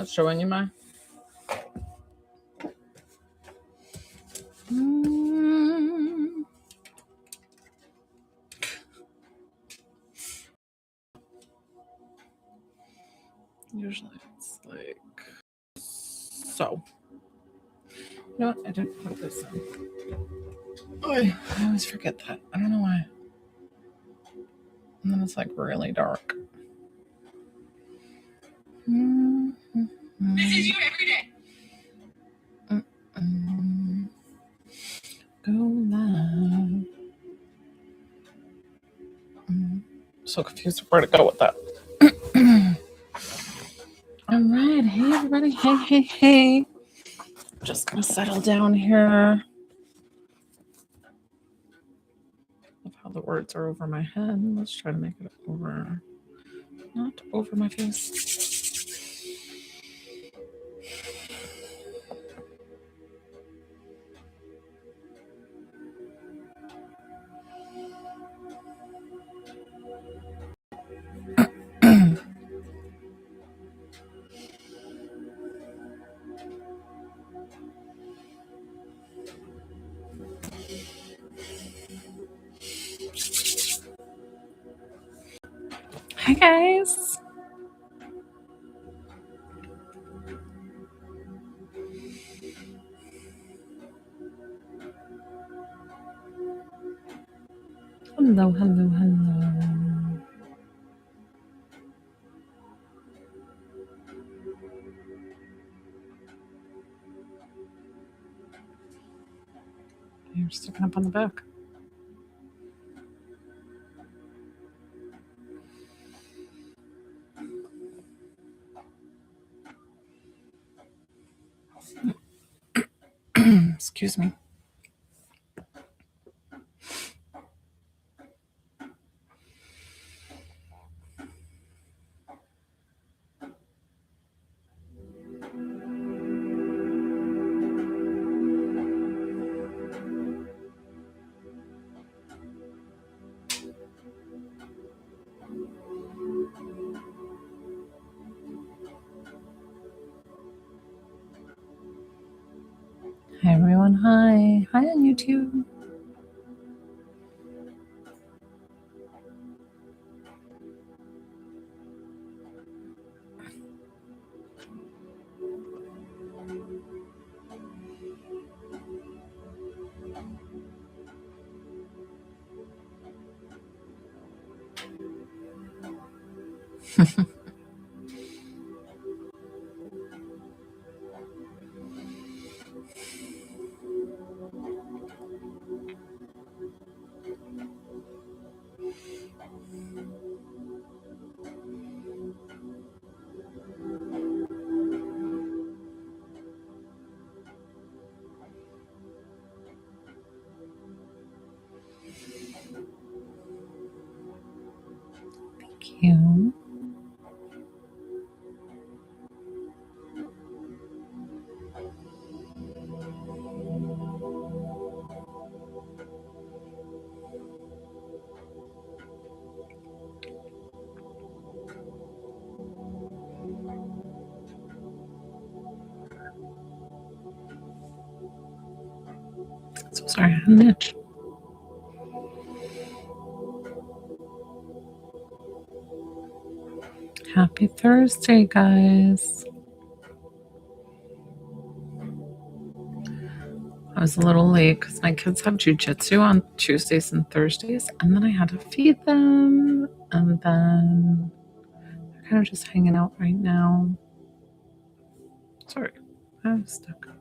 Not showing you my. Usually it's like so. You know what? I didn't put this in. Oh, I always forget that. I don't know why. And then it's like really dark. This is you every day. Go live. So confused where to go with that. All right. Hey, everybody. Hey. Just going to settle down here. Love how the words are over my head. Let's try to make it over, not over my face. Hi, guys. Hello. You're sticking up on the back. Excuse me. Hi, everyone. Hi on YouTube. Thank you. So sorry, I had an itch. Happy Thursday, guys. I was a little late because my kids have jujitsu on Tuesdays and Thursdays, and then I had to feed them, and then they're kind of just hanging out right now. Sorry, I'm stuck. I'm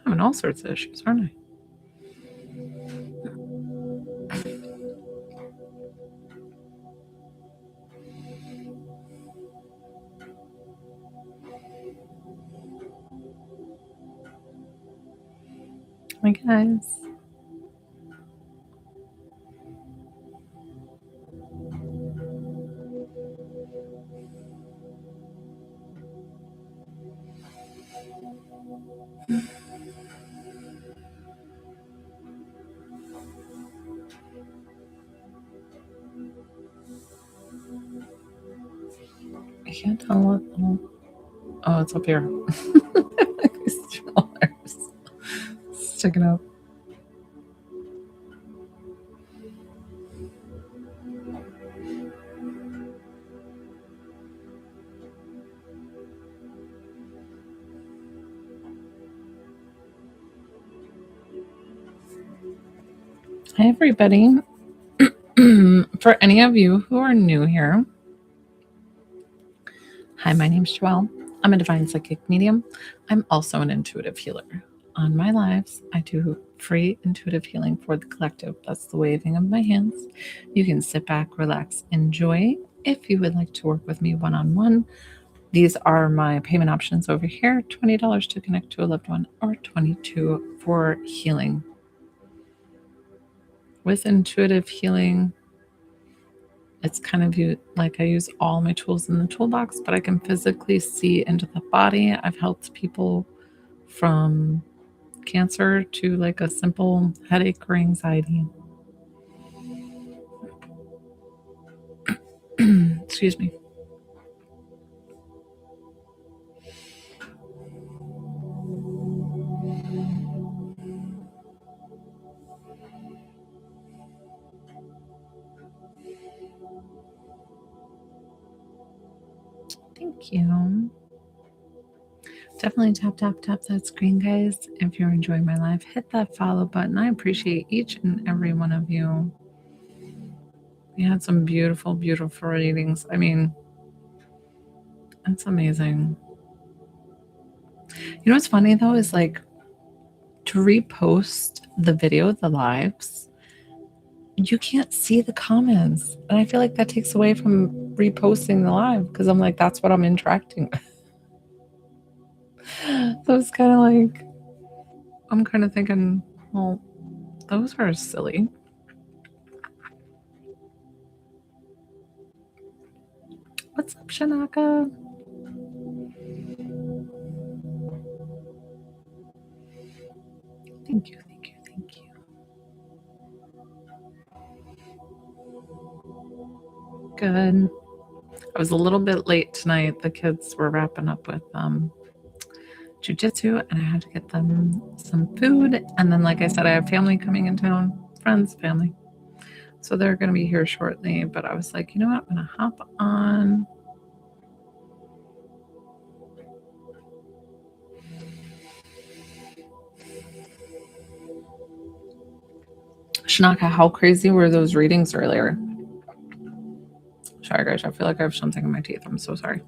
having all sorts of issues, aren't I? Hi, guys. I can't tell what Oh, it's up here. These strollers sticking up. Hi, everybody. For any of you who are new here, hi, my name's Joelle. I'm a divine psychic medium. I'm also an intuitive healer. On my lives, I do free intuitive healing for the collective. That's the waving of my hands. You can sit back, relax, enjoy. If you would like to work with me one-on-one, these are my payment options over here. $20 to connect to a loved one or $22 for healing. With intuitive healing, it's kind of like I use all my tools in the toolbox, but I can physically see into the body. I've helped people from cancer to like a simple headache or anxiety. Excuse me. Thank you. Definitely tap that screen, guys. If you're enjoying my live, hit that follow button. I appreciate each and every one of you. We had some beautiful, beautiful readings. I mean, that's amazing. You know what's funny though is like to repost the video, the lives, you can't see the comments. And I feel like that takes away from reposting the live because I'm like, that's what I'm interacting with. So it's kind of like, I'm kind of thinking, well, those are silly. What's up, Shanaka? Thank you, thank you, thank you. Good. I was a little bit late tonight. The kids were wrapping up with jujitsu, and I had to get them some food. And then, like I said, I have family coming in town, friends, family. So they're going to be here shortly. But I was like, you know what? I'm going to hop on. Shanaka, how crazy were those readings earlier? Sorry, guys. I feel like I have something in my teeth. I'm so sorry.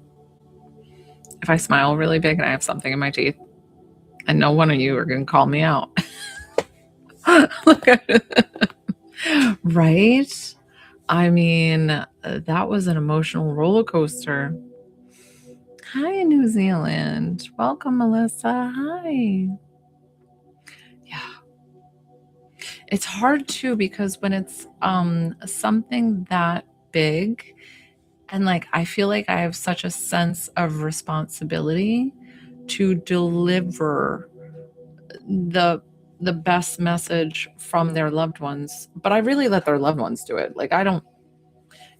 If I smile really big and I have something in my teeth, I know one of you are going to call me out. Look at it. Right? I mean, that was an emotional roller coaster. Hi, New Zealand. Welcome, Melissa. Hi. Yeah. It's hard too because when it's something that big and like I feel like I have such a sense of responsibility to deliver the best message from their loved ones, but I really let their loved ones do it. Like I don't,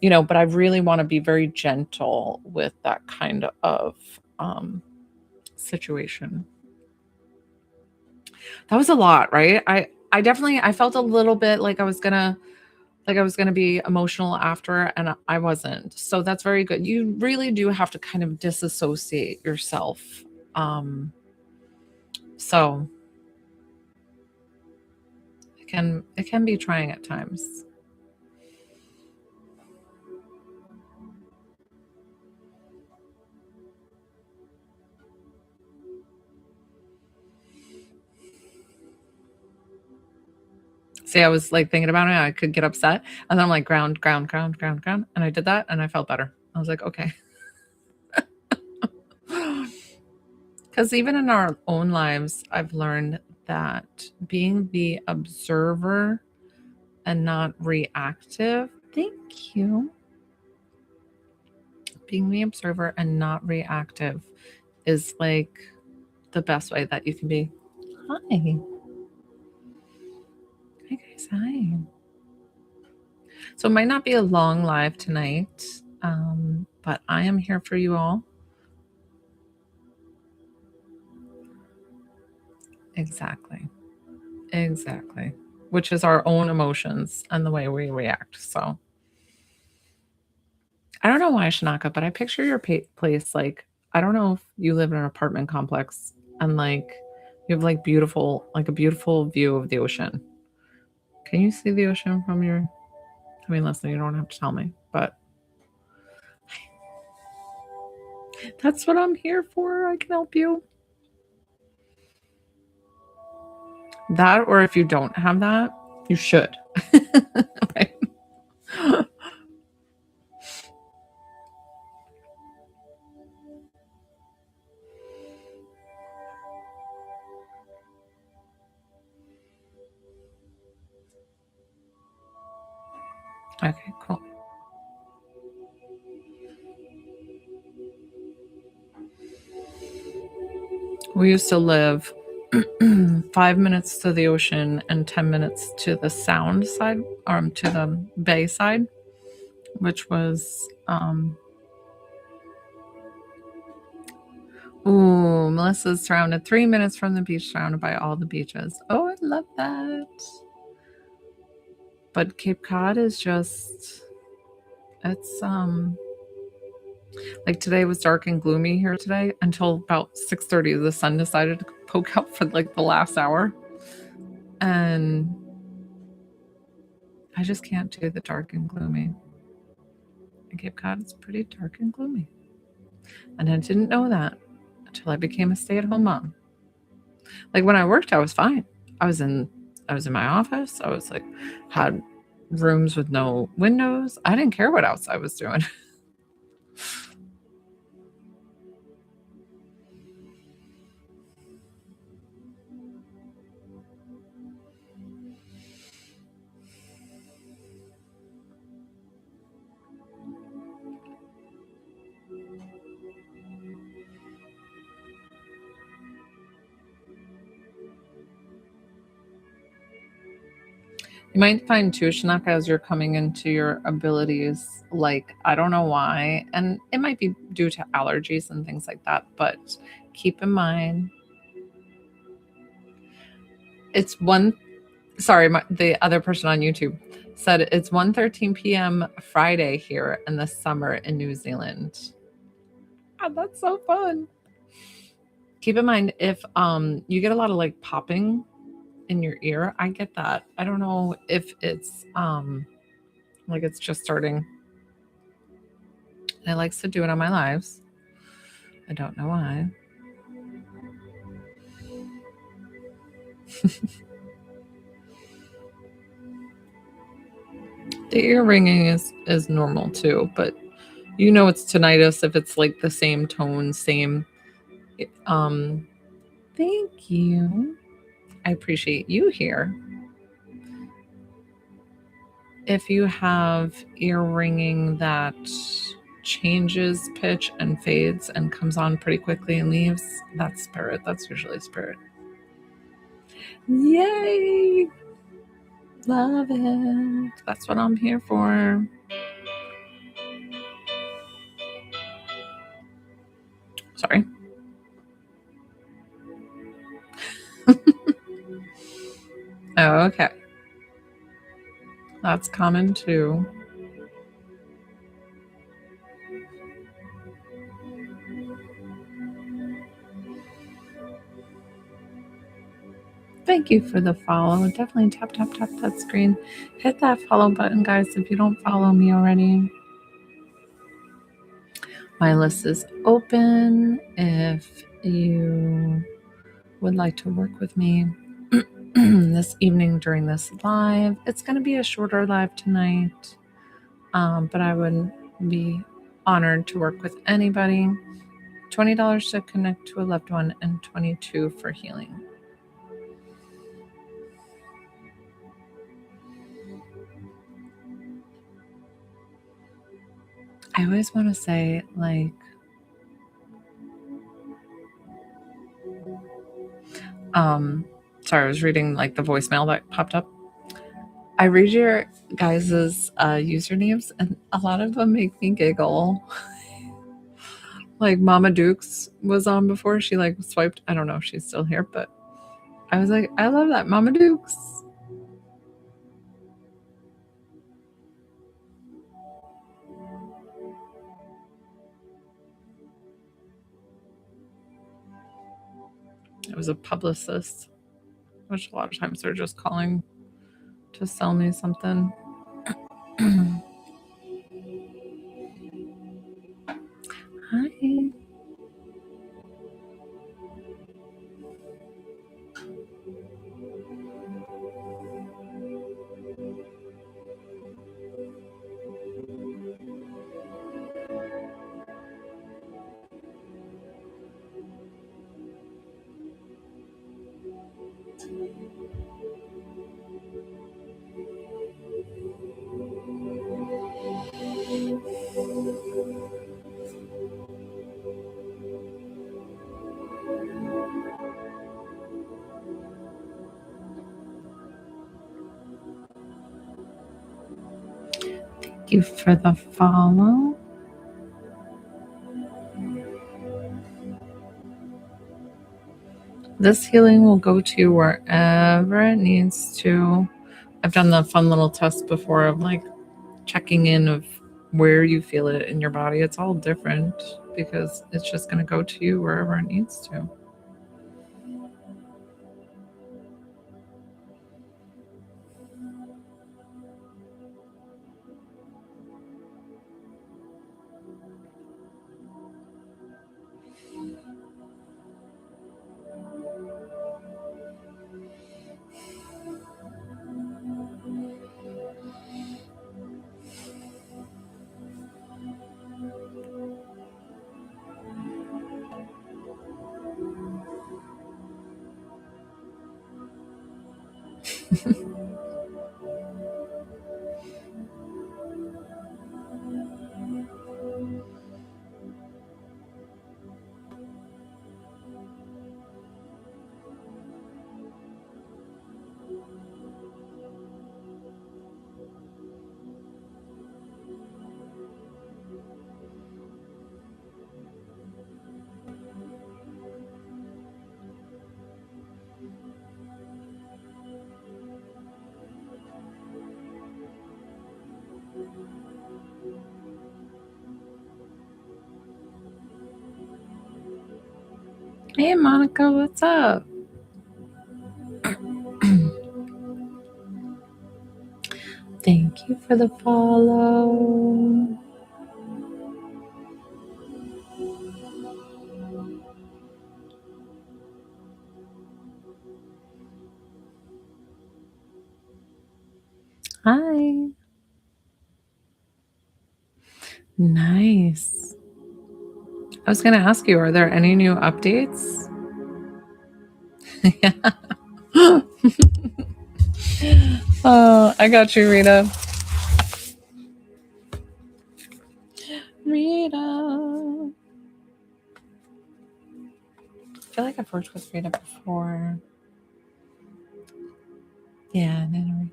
but I really want to be very gentle with that kind of situation. That was a lot, right? I definitely I felt a little bit like I was gonna be emotional after, and I wasn't. So that's very good. You really do have to kind of disassociate yourself. So it can be trying at times. See, I was like thinking about it. I could get upset, and then I'm like ground, and I did that, and I felt better. I was like, okay. Because even in our own lives, I've learned that being the observer and not reactive. Thank you. Being the observer and not reactive is like the best way that you can be. Hi. Hi, guys. Hi. So it might not be a long live tonight, but I am here for you all. Exactly. Which is our own emotions and the way we react. So I don't know why, Shanaka, but I picture your place like, I don't know if you live in an apartment complex and like you have like a beautiful view of the ocean. Can you see the ocean from your? I mean, listen, you don't have to tell me, but that's what I'm here for. I can help you. That, or if you don't have that, you should. Right? Okay, cool. We used to live 5 minutes to the ocean and 10 minutes to the sound side, to the bay side, which was, ooh, Melissa's surrounded 3 minutes from the beach, surrounded by all the beaches. Oh, I love that. But Cape Cod is just, it's, like today was dark and gloomy here today until about 6:30. The sun decided to poke out for like the last hour. And I just can't do the dark and gloomy. In Cape Cod, it's pretty dark and gloomy. And I didn't know that until I became a stay-at-home mom. Like when I worked, I was fine. I was in my office. I was like, had rooms with no windows. I didn't care what else I was doing. You might find too, Shanaka, as you're coming into your abilities, like, I don't know why, and it might be due to allergies and things like that, but keep in mind, it's one, sorry, the other person on YouTube said it's 1:13 p.m. Friday here in the summer in New Zealand. Oh, that's so fun. Keep in mind, if you get a lot of like popping in your ear, I get that. I don't know if it's like it's just starting. It likes to do it on my lives. I don't know why. The ear ringing is normal too, but you know it's tinnitus if it's like the same tone, same. Thank you. I appreciate you here. If you have ear ringing that changes pitch and fades and comes on pretty quickly and leaves, that's spirit. That's usually spirit. Yay! Love it. That's what I'm here for. Sorry. Oh, okay. That's common too. Thank you for the follow. Definitely tap that screen. Hit that follow button, guys, if you don't follow me already. My list is open if you would like to work with me this evening during this live. It's going to be a shorter live tonight, but I would be honored to work with anybody. $20 to connect to a loved one and $22 for healing. I always want to say, like, sorry, I was reading like the voicemail that popped up. I read your guys' usernames, and a lot of them make me giggle. Like Mama Dukes was on before. She like swiped. I don't know if she's still here, but I was like, I love that, Mama Dukes. It was a publicist, which a lot of times they're just calling to sell me something. Hi. Thank you for the follow. This healing will go to wherever it needs to. I've done the fun little test before of like checking in of where you feel it in your body. It's all different because it's just going to go to you wherever it needs to. Hey, Monica, what's up? Thank you for the follow. Hi. Nice. I was going to ask you, are there any new updates? Oh, I got you, Rita. Rita. I feel like I've worked with Rita before. Yeah, Nana.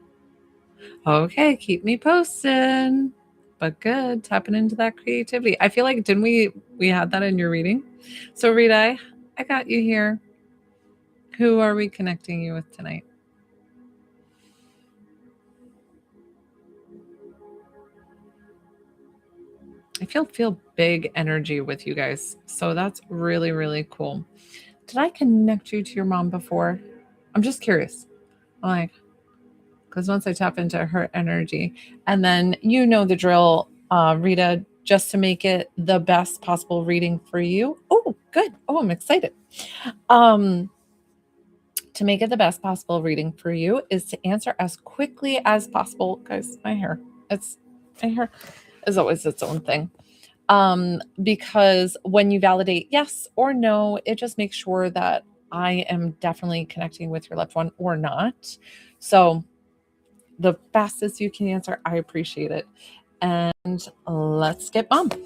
Okay, keep me posted. But good, tapping into that creativity. I feel like didn't we had that in your reading? So Rita, I got you here. Who are we connecting you with tonight? I feel big energy with you guys. So that's really, really cool. Did I connect you to your mom before? I'm just curious. I'm like, because once I tap into her energy, and then you know the drill, Rita, just to make it the best possible reading for you. Oh, good. Oh, I'm excited. To make it the best possible reading for you is to answer as quickly as possible. Guys, my hair is always its own thing. Because when you validate yes or no, it just makes sure that I am definitely connecting with your loved one or not. So the fastest you can answer, I appreciate it. And let's get bummed.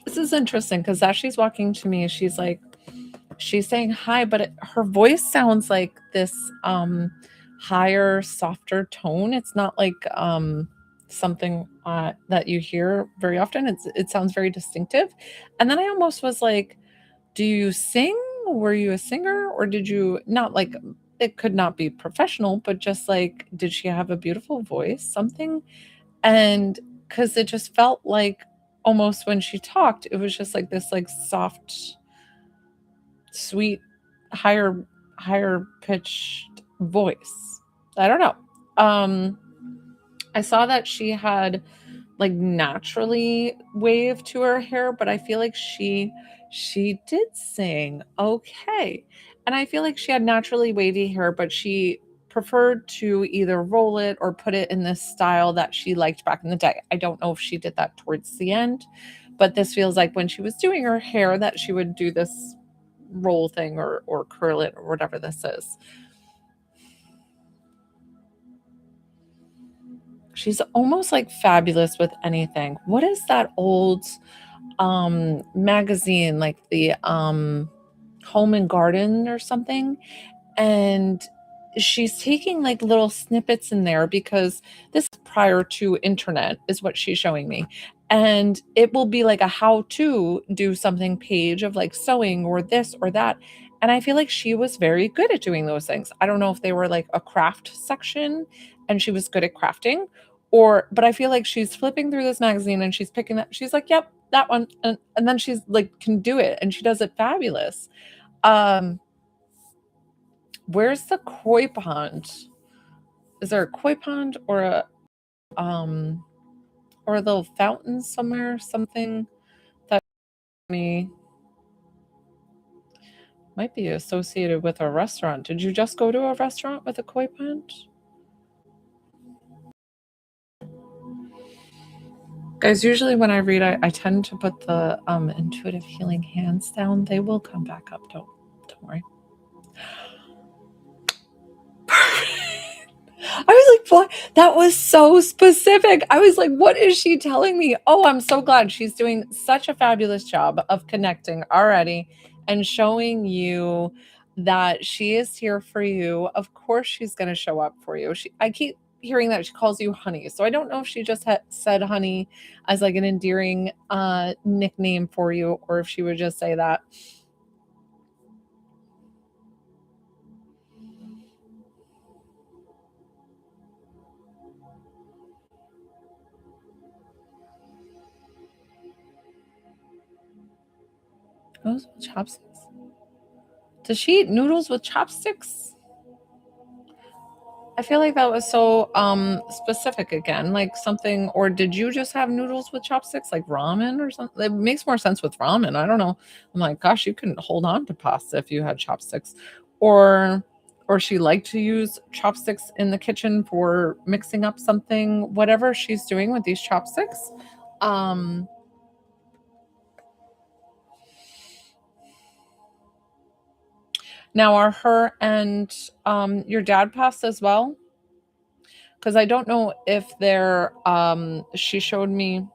This is interesting because as she's walking to me, she's saying hi, but her voice sounds like this higher, softer tone. It's not like something that you hear very often. It sounds very distinctive. And then I almost was like, do you sing? Were you a singer, or did you not like, it could not be professional, but just like, did she have a beautiful voice? Something. And because it just felt like almost when she talked, it was just like this like soft, sweet, higher pitched voice. I don't know. Um I saw that she had like naturally wave to her hair, but I feel like she did sing okay. And I feel like she had naturally wavy hair, but she preferred to either roll it or put it in this style that she liked back in the day. I don't know if she did that towards the end, but this feels like when she was doing her hair that she would do this roll thing or curl it or whatever this is. She's almost like fabulous with anything. What is that old magazine, like the Home and Garden or something? And she's taking like little snippets in there because this is prior to internet is what she's showing me. And it will be like a how to do something page of like sewing or this or that. And I feel like she was very good at doing those things. I don't know if they were like a craft section and she was good at crafting, or but I feel like she's flipping through this magazine and she's picking that, she's like, yep, that one. And then she's like can do it and she does it fabulous. um Where's the koi pond? Is there a koi pond um or a little fountain somewhere? Something that me might be associated with a restaurant. Did you just go to a restaurant with a koi pond? Guys, usually when I read, I tend to put the intuitive healing hands down. They will come back up. Don't worry. I was like, what? That was so specific. I was like, what is she telling me? Oh, I'm so glad she's doing such a fabulous job of connecting already and showing you that she is here for you. Of course, she's going to show up for you. I keep hearing that she calls you honey. So I don't know if she just said honey as like an endearing nickname for you, or if she would just say that. Noodles with chopsticks? Does she eat noodles with chopsticks? I feel like that was so specific again, like something, or did you just have noodles with chopsticks, like ramen or something? It makes more sense with ramen. I don't know. I'm like, gosh, you couldn't hold on to pasta if you had chopsticks. Or she liked to use chopsticks in the kitchen for mixing up something, whatever she's doing with these chopsticks. Um Now are her and your dad passed as well? Because I don't know if they're she showed me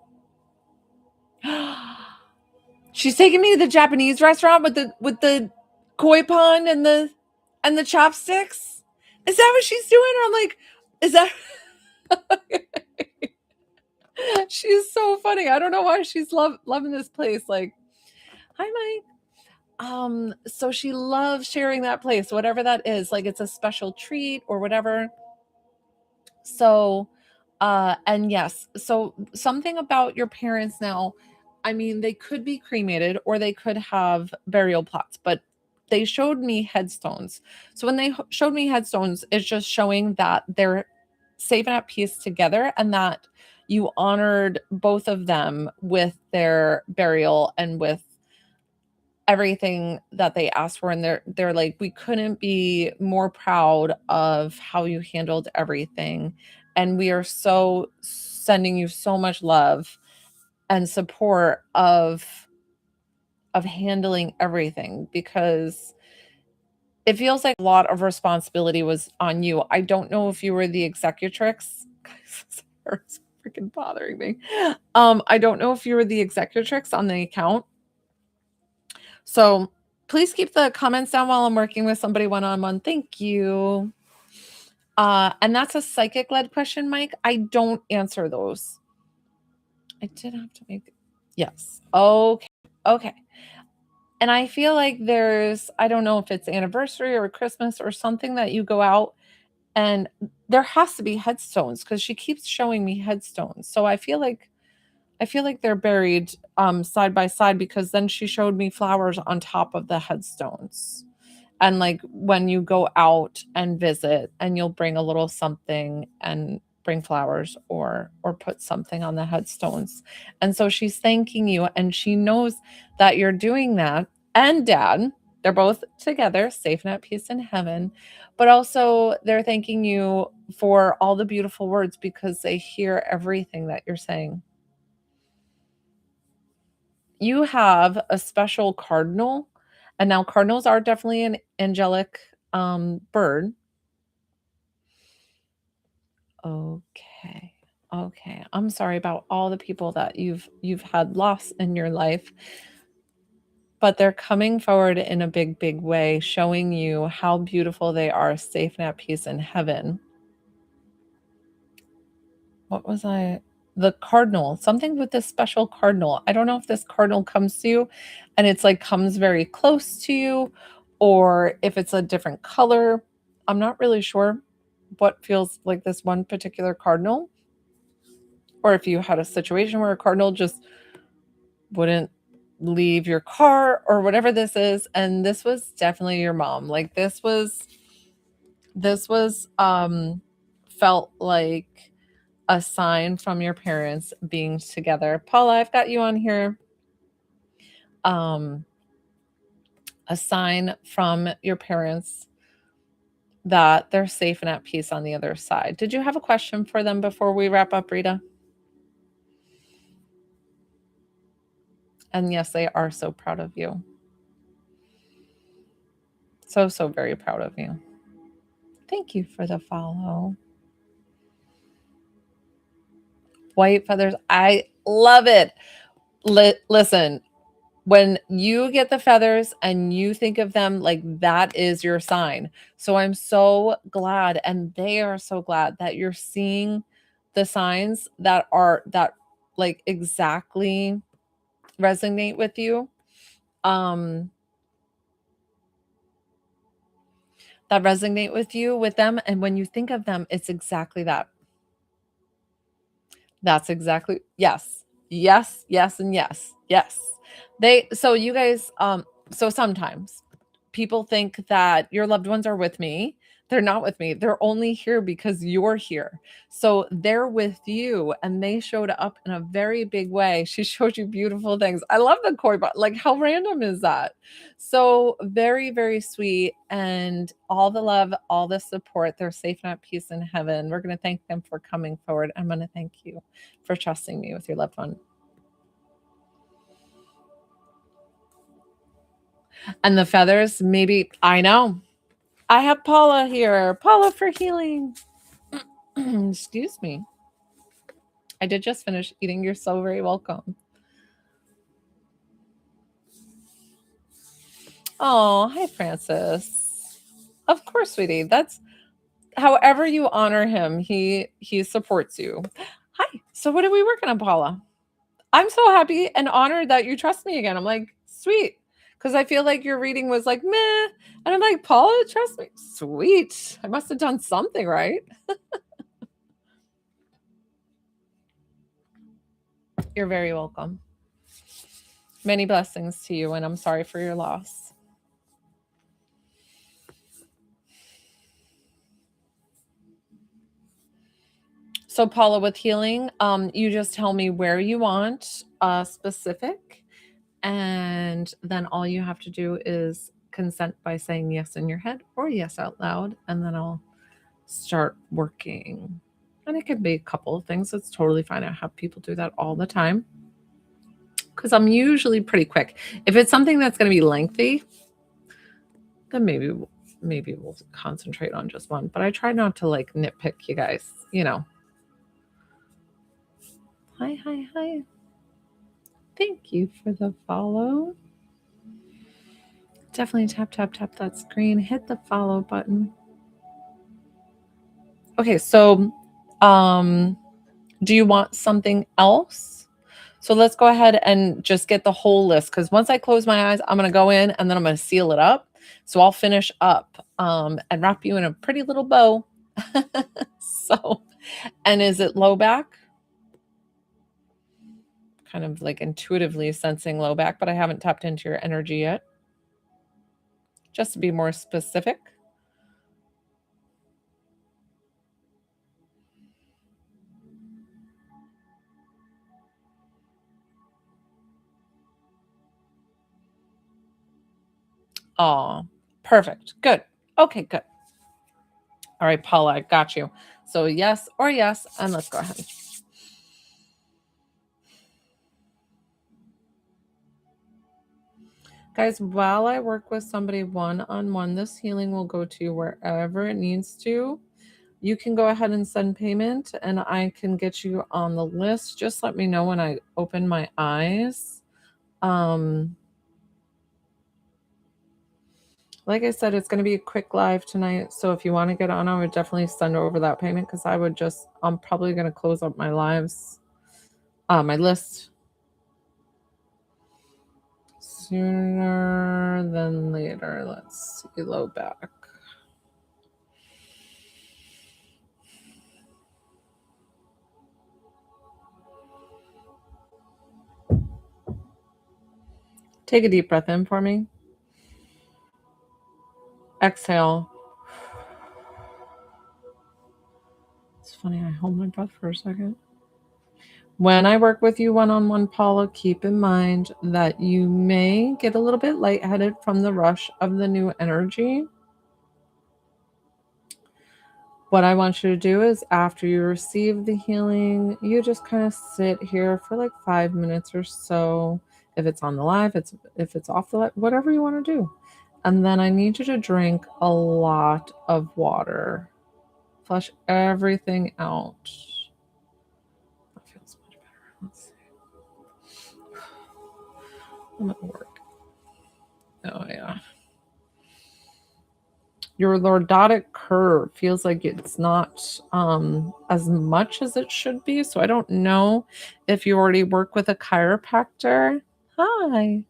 she's taking me to the Japanese restaurant with the koi pond and the chopsticks. Is that what she's doing? Or I'm like, is that she's so funny. I don't know why she's loving this place. Like, hi Mike. So she loves sharing that place, whatever that is. Like it's a special treat or whatever. So, and yes, so something about your parents now, I mean, they could be cremated or they could have burial plots, but they showed me headstones. So when they showed me headstones, it's just showing that they're safe and at peace together and that you honored both of them with their burial and with everything that they asked for, and they're like, we couldn't be more proud of how you handled everything, and we are so sending you so much love and support of handling everything, because it feels like a lot of responsibility was on you. I don't know if you were the executrix. It's freaking bothering me. I don't know if you were the executrix on the account. So please keep the comments down while I'm working with somebody one-on-one. Thank you. And that's a psychic-led question, Mike. I don't answer those. I did have to make... Yes. Okay. Okay. And I feel like there's, I don't know if it's anniversary or Christmas or something that you go out and there has to be headstones because she keeps showing me headstones. So I feel like they're buried side by side because then she showed me flowers on top of the headstones. And like when you go out and visit and you'll bring a little something and bring flowers or put something on the headstones. And so she's thanking you and she knows that you're doing that. And dad, they're both together, safe and at peace in heaven, but also they're thanking you for all the beautiful words because they hear everything that you're saying. You have a special cardinal, and now cardinals are definitely an angelic bird. Okay. Okay. I'm sorry about all the people that you've had loss in your life, but they're coming forward in a big, big way, showing you how beautiful they are, safe and at peace in heaven. What was I? The cardinal, something with this special cardinal. I don't know if this cardinal comes to you and it's like comes very close to you or if it's a different color. I'm not really sure what feels like this one particular cardinal, or if you had a situation where a cardinal just wouldn't leave your car or whatever this is. And this was definitely your mom. Like this was felt like a sign from your parents being together. Paula, I've got you on here. Um, a sign from your parents that they're safe and at peace on the other side. Did you have a question for them before we wrap up, Rita? And yes, they are so proud of you. So, so very proud of you. Thank you for the follow. White feathers. I love it. Listen, when you get the feathers and you think of them, like that is your sign. So I'm so glad, and they are so glad that you're seeing the signs that like exactly resonate with you. That resonate with you with them. And when you think of them, it's exactly that. That's exactly, yes. Yes, yes, and yes. Yes. So you guys, so sometimes people think that your loved ones are with me. They're not with me. They're only here because you're here. So they're with you and they showed up in a very big way. She showed you beautiful things. I love the koi, but like how random is that? So very, very sweet, and all the love, all the support. They're safe and at peace in heaven. We're going to thank them for coming forward. I'm going to thank you for trusting me with your loved one. And the feathers, maybe, I know. I have Paula here. Paula for healing. Excuse me. I did just finish eating. You're so very welcome. Oh, hi, Francis. Of course, sweetie. That's however you honor him, he supports you. Hi. So what are we working on, Paula? I'm so happy and honored that you trust me again. I'm like, sweet. Because I feel like your reading was like, meh. And I'm like, Paula, trust me. Sweet. I must have done something right. You're very welcome. Many blessings to you, and I'm sorry for your loss. So, Paula, with healing, you just tell me where you want specific, and then all you have to do is consent by saying yes in your head or yes out loud, and then I'll start working. And it could be a couple of things. It's totally fine. I have people do that all the time because I'm usually pretty quick. If it's something that's going to be lengthy, then maybe we'll concentrate on just one. But I try not to like nitpick you guys, you know. Hi, hi, hi. Thank you for the follow. Definitely tap, tap, tap that screen. Hit the follow button. Okay, so do you want something else? So let's go ahead and just get the whole list, because once I close my eyes, I'm going to go in and then I'm going to seal it up. So I'll finish up and wrap you in a pretty little bow. So, and is it low back? Kind of like intuitively sensing low back, but I haven't tapped into your energy yet. Just to be more specific. Oh, perfect. Good. Okay, good. All right, Paula, I got you. So yes or yes, and let's go ahead. Guys, while I work with somebody one-on-one, this healing will go to you wherever it needs to. You can go ahead and send payment and I can get you on the list. Just let me know when I open my eyes. Like I said, it's going to be a quick live tonight. So if you want to get on, I would definitely send over that payment, because I'm probably going to close up my lives, my list sooner than later. Let's see, low back. Take a deep breath in for me. Exhale. It's funny, I hold my breath for a second. When I work with you one-on-one, Paula, keep in mind that you may get a little bit lightheaded from the rush of the new energy. What I want you to do is, after you receive the healing, you just kind of sit here for like 5 minutes or so. If it's on the live, if it's off the live, whatever you want to do. And then I need you to drink a lot of water. Flush everything out. That feels much better. Let's see. I'm at work. Oh, yeah. Your lordotic curve feels like it's not as much as it should be. So I don't know if you already work with a chiropractor. Hi.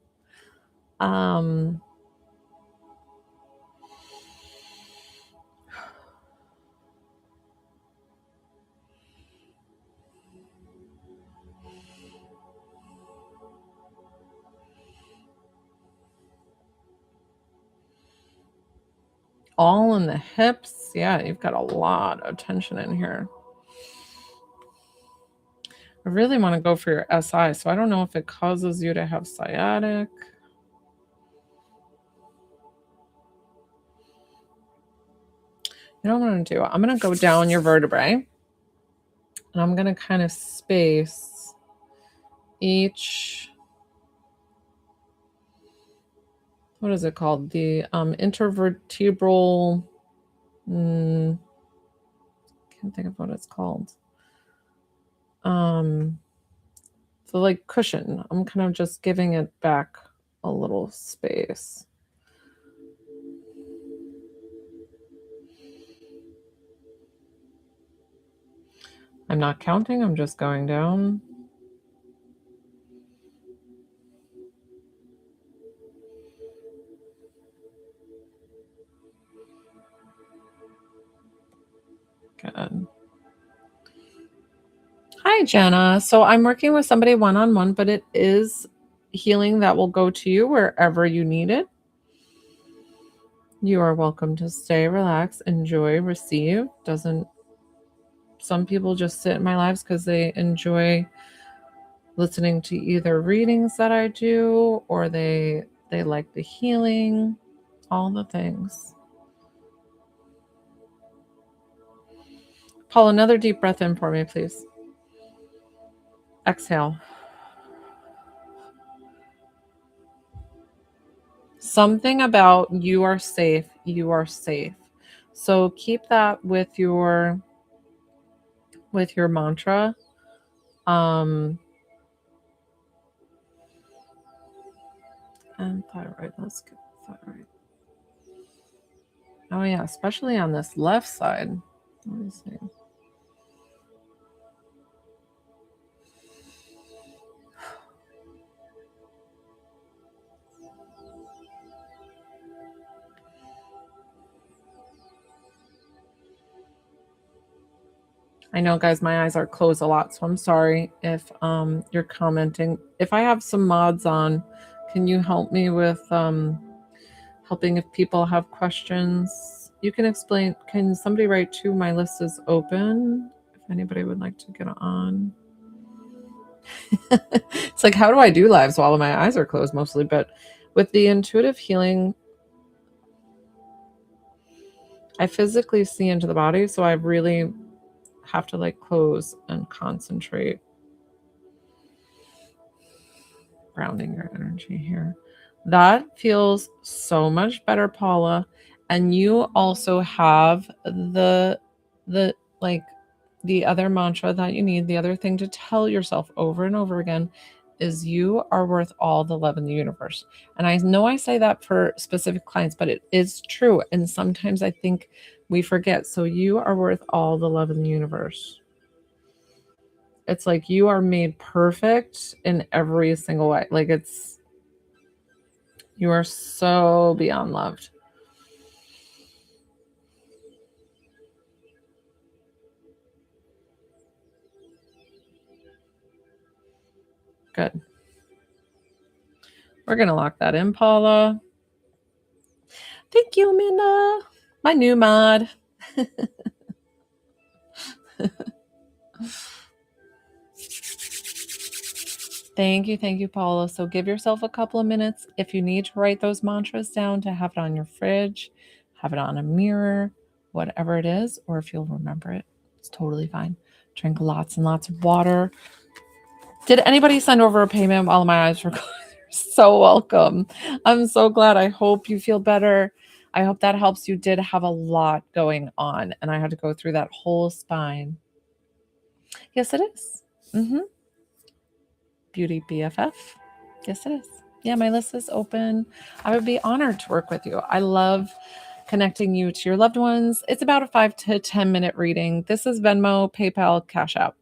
All in the hips. Yeah, you've got a lot of tension in here. I really want to go for your SI, so I don't know if it causes you to have sciatic. You know what I'm going to do? I'm going to go down your vertebrae, and I'm going to kind of space each, what is it called? The intervertebral, can't think of what it's called. So like cushion, I'm kind of just giving it back a little space. I'm not counting, I'm just going down. Good. Hi, Jenna. So I'm working with somebody one-on-one, but it is healing that will go to you wherever you need it. You are welcome to stay, relax, enjoy, receive. Some people just sit in my lives because they enjoy listening to either readings that I do, or they like the healing, all the things. Paul, another deep breath in for me, please. Exhale. Something about you are safe, you are safe. So keep that with your mantra. And thyroid, let's get thyroid. Oh yeah, especially on this left side. Let me see. I know, guys, my eyes are closed a lot, so I'm sorry if you're commenting. If I have some mods on, can you help me with helping if people have questions? You can explain. Can somebody write too? My list is open. If anybody would like to get on. It's like, how do I do lives while my eyes are closed mostly? But with the intuitive healing, I physically see into the body, so I really have to like close and concentrate. Grounding your energy here. That feels so much better, Paula. And you also have the like the other mantra that you need, the other thing to tell yourself over and over again is you are worth all the love in the universe. And I know I say that for specific clients, but it is true. And sometimes I think we forget. So you are worth all the love in the universe. It's like you are made perfect in every single way. Like you are so beyond loved. Good. We're going to lock that in, Paula. Thank you, Minna. My new mod. Thank you, Paula. So give yourself a couple of minutes. If you need to write those mantras down to have it on your fridge, have it on a mirror, whatever it is, or if you'll remember it, it's totally fine. Drink lots and lots of water. Did anybody send over a payment while my eyes were closed? So welcome. I'm so glad. I hope you feel better. I hope that helps. You did have a lot going on, and I had to go through that whole spine. Yes, it is. Beauty BFF. Yes, it is. Yeah, my list is open. I would be honored to work with you. I love connecting you to your loved ones. It's about a 5 to 10 minute reading. This is Venmo, PayPal, Cash App.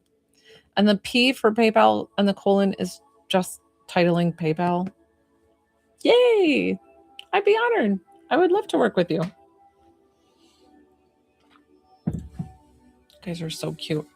And the P for PayPal and the colon is just titling PayPal. Yay! I'd be honored. I would love to work with you. You guys are so cute.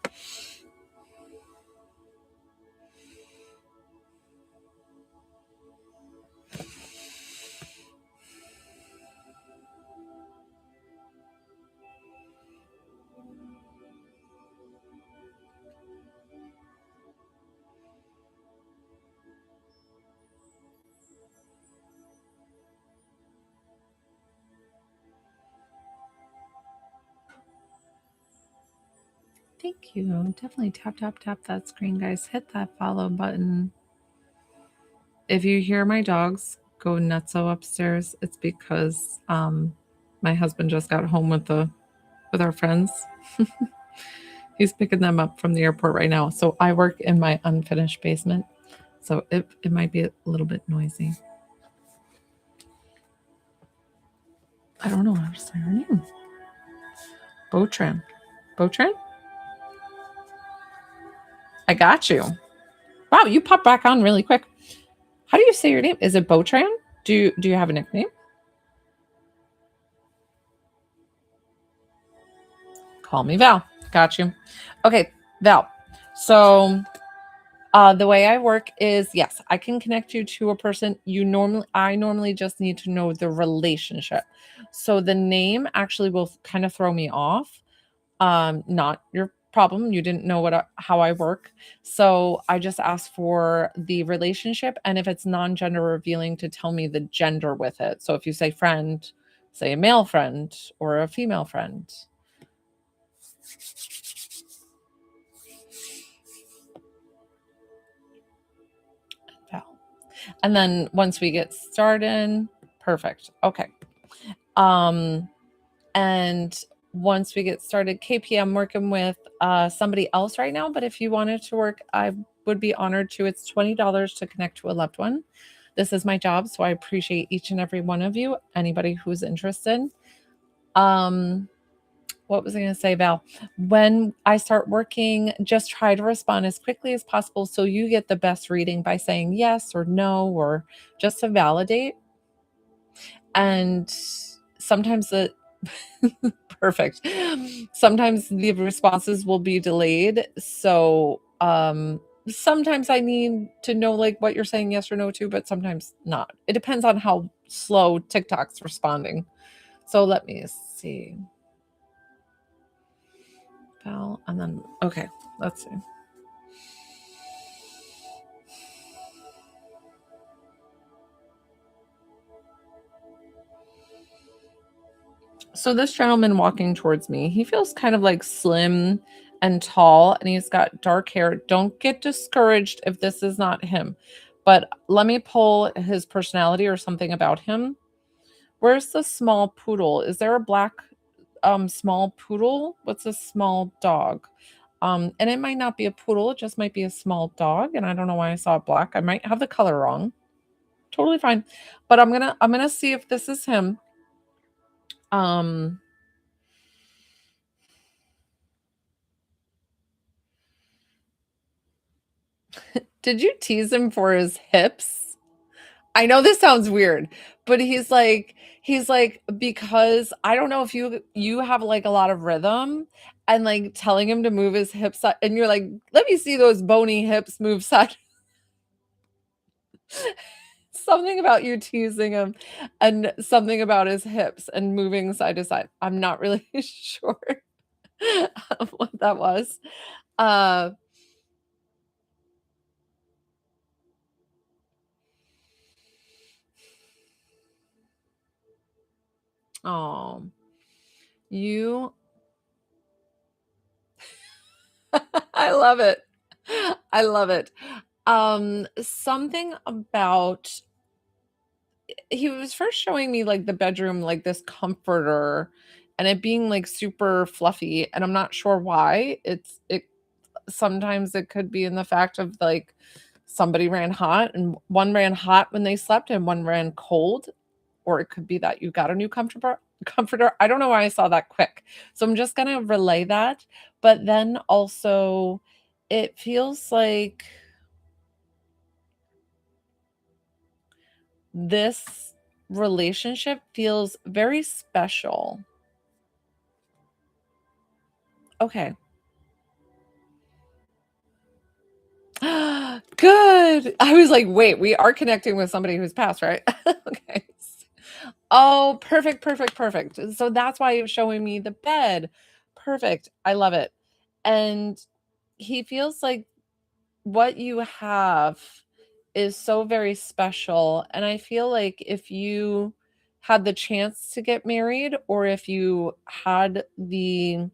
Thank you. Definitely tap that screen, guys. Hit that follow button. If you hear my dogs go nutso upstairs, it's because my husband just got home with our friends. He's picking them up from the airport right now. So I work in my unfinished basement. So it might be a little bit noisy. I don't know how to say her name. Botran. Botran? I got you. Wow, you popped back on really quick. How do you say your name? Is it Botran? Do you have a nickname? Call me Val. Got you. Okay, Val. So the way I work is, yes, I can connect you to a person. I normally just need to know the relationship. So the name actually will kind of throw me off. Not your problem. You didn't know how I work. So I just ask for the relationship, and if it's non-gender revealing, to tell me the gender with it. So if you say friend, say a male friend or a female friend. And then once we get started, perfect. Okay. And once we get started, KP, I'm working with somebody else right now, but if you wanted to work, I would be honored to. It's $20 to connect to a loved one. This is my job, so I appreciate each and every one of you, anybody who's interested. What was I going to say, Val? When I start working, just try to respond as quickly as possible so you get the best reading by saying yes or no or just to validate. And sometimes the perfect. Sometimes the responses will be delayed. So sometimes I need to know like what you're saying yes or no to, but sometimes not. It depends on how slow TikTok's responding. So let me see. Val, and then okay, let's see. So this gentleman walking towards me, he feels kind of like slim and tall, and he's got dark hair. Don't get discouraged if this is not him, but let me pull his personality or something about him. Where's the small poodle? Is there a black small poodle? What's a small dog? And it might not be a poodle, it just might be a small dog, and I don't know why I saw it black. I might have the color wrong. Totally fine. But I'm gonna see if this is him. Um Did you tease him for his hips? I know this sounds weird, but he's like because I don't know if you have like a lot of rhythm and like telling him to move his hips and you're like, "Let me see those bony hips move side." Something about you teasing him and something about his hips and moving side to side. I'm not really sure what that was. Uh oh, you I love it. I love it. Something about he was first showing me like the bedroom, like this comforter, and it being like super fluffy, and I'm not sure why. It sometimes it could be in the fact of like somebody ran hot and one ran hot when they slept and one ran cold, or it could be that you got a new comforter. I don't know why I saw that quick. So I'm just gonna relay that. But then also it feels like this relationship feels very special. Okay. Good. I was like, wait, we are connecting with somebody who's passed, right? Okay. Oh, perfect, perfect, perfect. So that's why you're showing me the bed. Perfect. I love it. And he feels like what you have is so very special. And I feel like if you had the chance to get married or if you had the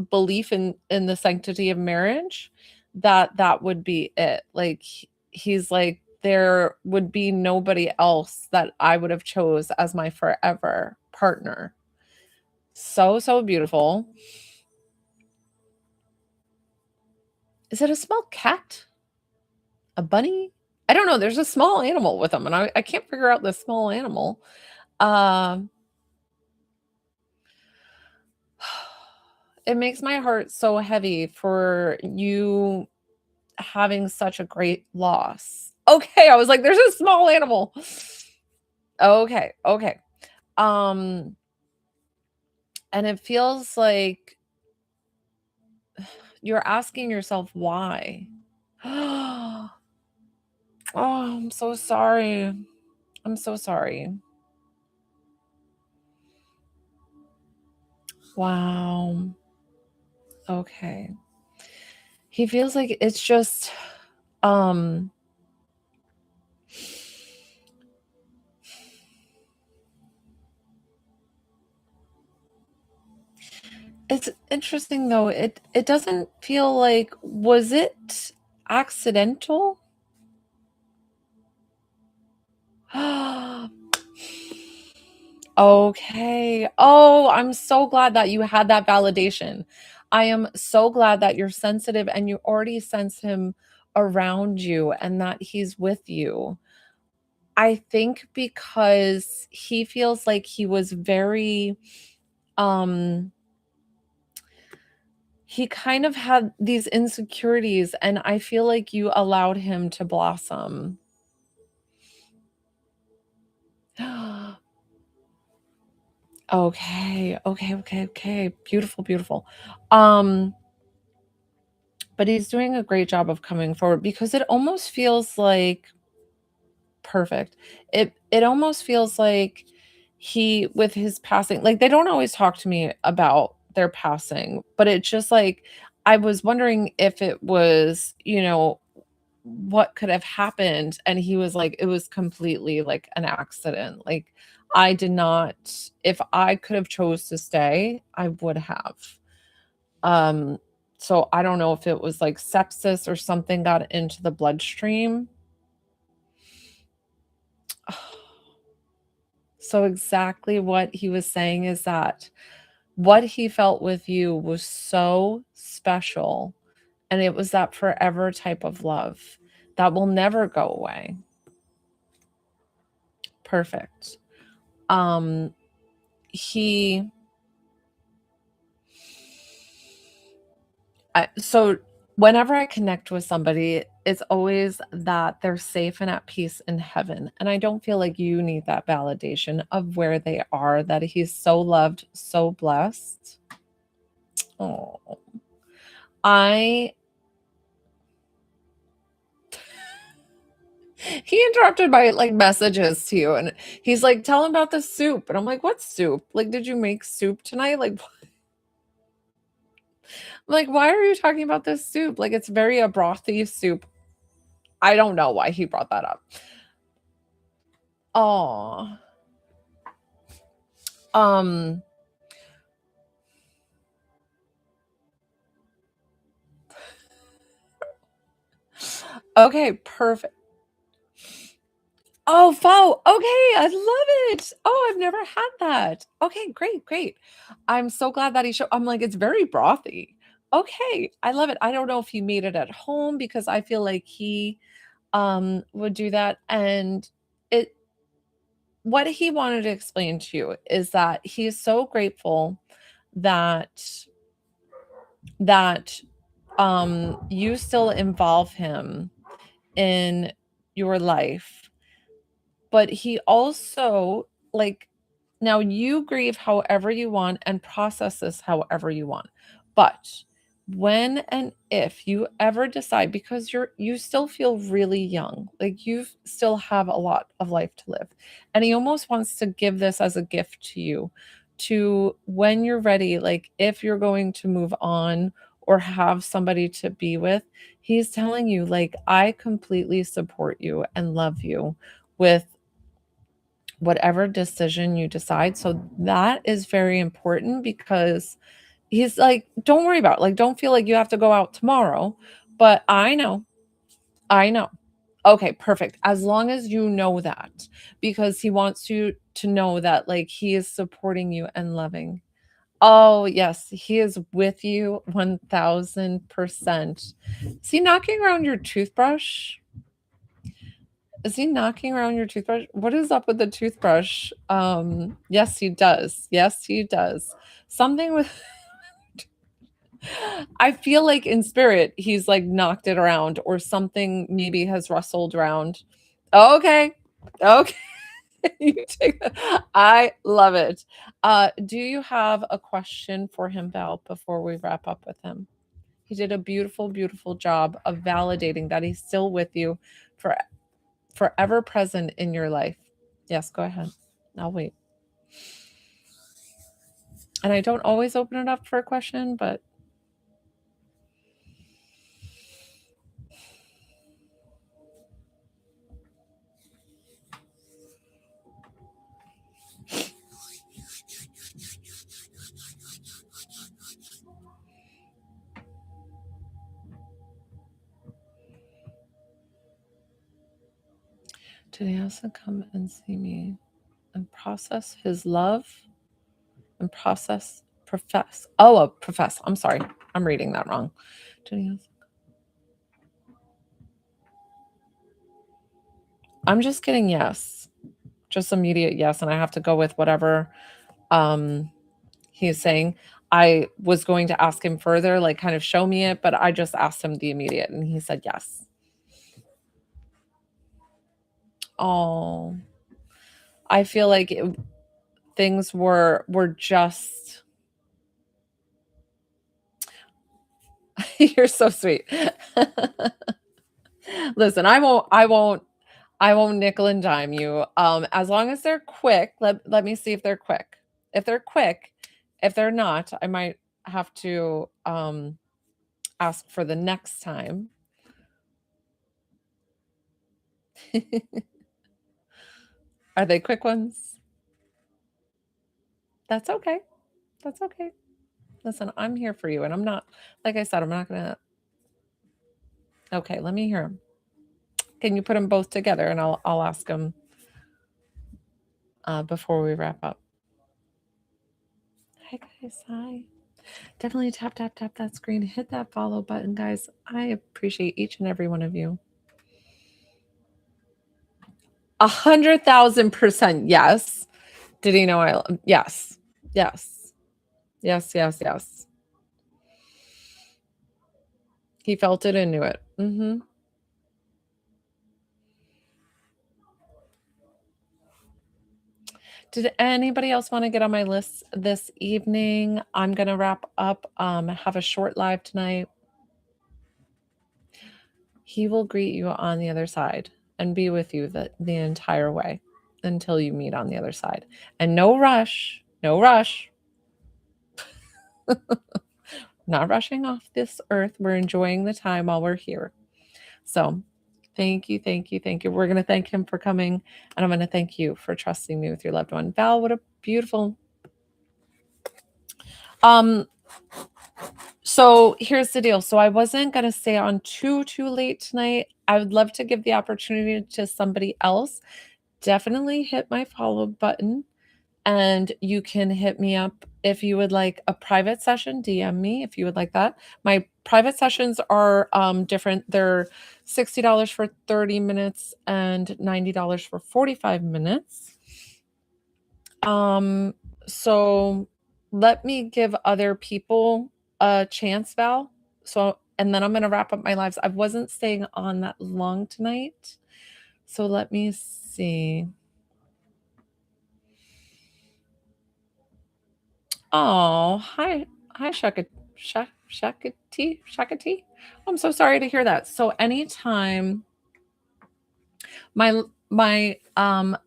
belief in the sanctity of marriage, that would be it. Like he's like there would be nobody else that I would have chose as my forever partner. So so beautiful. Is it a small cat? A bunny? I don't know. There's a small animal with them, and I can't figure out the small animal. Um, it makes my heart so heavy for you having such a great loss. Okay, I was like, there's a small animal. Okay, okay. Um, and it feels like you're asking yourself why. Oh, I'm so sorry. I'm so sorry. Wow. Okay. He feels like it's just um it's interesting though. It doesn't feel like was it accidental? Okay. Oh, I'm so glad that you had that validation. I am so glad that you're sensitive and you already sense him around you and that he's with you. I think because he feels like he was very um he kind of had these insecurities, and I feel like you allowed him to blossom. Okay, okay, okay, okay. Beautiful, beautiful. Um, but he's doing a great job of coming forward because it almost feels like perfect. It almost feels like he with his passing, like, they don't always talk to me about their passing, but it's just like I was wondering if it was, what could have happened, and he was like, "It was completely, like, an accident." Like, I did not if I could have chose to stay, I would have. Um, so I don't know if it was, like, sepsis or something got into the bloodstream. So exactly what he was saying is that what he felt with you was so special, and it was that forever type of love that will never go away. Perfect. Um, he so whenever I connect with somebody, it's always that they're safe and at peace in heaven, and I don't feel like you need that validation of where they are, that he's so loved, so blessed. Oh, I he interrupted my, like, messages to you, and he's like, "Tell him about the soup," and I'm like, "What soup? Like, did you make soup tonight?" Like, like, "Why are you talking about this soup?" Like, it's very a brothy soup. I don't know why he brought that up. Oh, um, okay, perfect. Oh, pho. Okay, I love it. Oh, I've never had that. Okay, great, great. I'm so glad that he showed. I'm like, it's very brothy. Okay, I love it. I don't know if he made it at home because I feel like he would do that, and it what he wanted to explain to you is that he's so grateful that that you still involve him in your life, but he also, like, now you grieve however you want and process this however you want, but when and if you ever decide, because you still feel really young, like, you still have a lot of life to live, and he almost wants to give this as a gift to you, to when you're ready, like, if you're going to move on or have somebody to be with, he's telling you, like, "I completely support you and love you with whatever decision you decide." So that is very important because he's like, "Don't worry about it. Like, don't feel like you have to go out tomorrow, but I know, I know." Okay, perfect. As long as you know that, because he wants you to know that, like, he is supporting you and loving. Oh, yes, he is with you 1000%. Is he knocking around your toothbrush? Is he knocking around your toothbrush? What is up with the toothbrush? Yes, he does. Yes, he does. Something with I feel like in spirit, he's, like, knocked it around or something maybe has rustled around. Okay. Okay. You take that. I love it. Do you have a question for him, Val, before we wrap up with him? He did a beautiful, beautiful job of validating that he's still with you for forever present in your life. Yes, go ahead. I'll wait. And I don't always open it up for a question, but did he also come and see me and process his love and profess? Oh, profess. I'm sorry. I'm reading that wrong. Did he also, I'm just getting yes. Just immediate yes, and I have to go with whatever he's saying. I was going to ask him further, like kind of show me it, but I just asked him the immediate and he said yes. Oh, I feel like things were just you're so sweet. Listen, I won't nickel and dime you. As long as they're quick, let me see if they're quick. If they're quick, if they're not, I might have to ask for the next time. Are they quick ones? That's okay. That's okay. Listen, I'm here for you, and I'm not, like I said, I'm not gonna. Okay, let me hear them. Can you put them both together, and I'll ask them before we wrap up. Hi guys, hi. Definitely tap that screen, hit that follow button, guys. I appreciate each and every one of you. 100,000% yes. Did he know I? Yes, yes, yes, yes, yes. He felt it and knew it. Mm-hmm. Did anybody else want to get on my list this evening? I'm gonna wrap up. Have a short live tonight. He will greet you on the other side and be with you the entire way until you meet on the other side. And no rush, no rush. Not rushing off this earth. We're enjoying the time while we're here. So thank you, thank you, thank you. We're going to thank him for coming, and I'm going to thank you for trusting me with your loved one. Val, what a beautiful. So here's the deal. So I wasn't going to stay on too late tonight. I would love to give the opportunity to somebody else. Definitely hit my follow button, and you can hit me up if you would like a private session. DM me if you would like that. My private sessions are different. They're $60 for 30 minutes and $90 for 45 minutes. So let me give other people a chance, Val. So, and then I'm going to wrap up my lives. I wasn't staying on that long tonight. So let me see. Oh, hi, Shakati. Shakati. I'm so sorry to hear that. So anytime my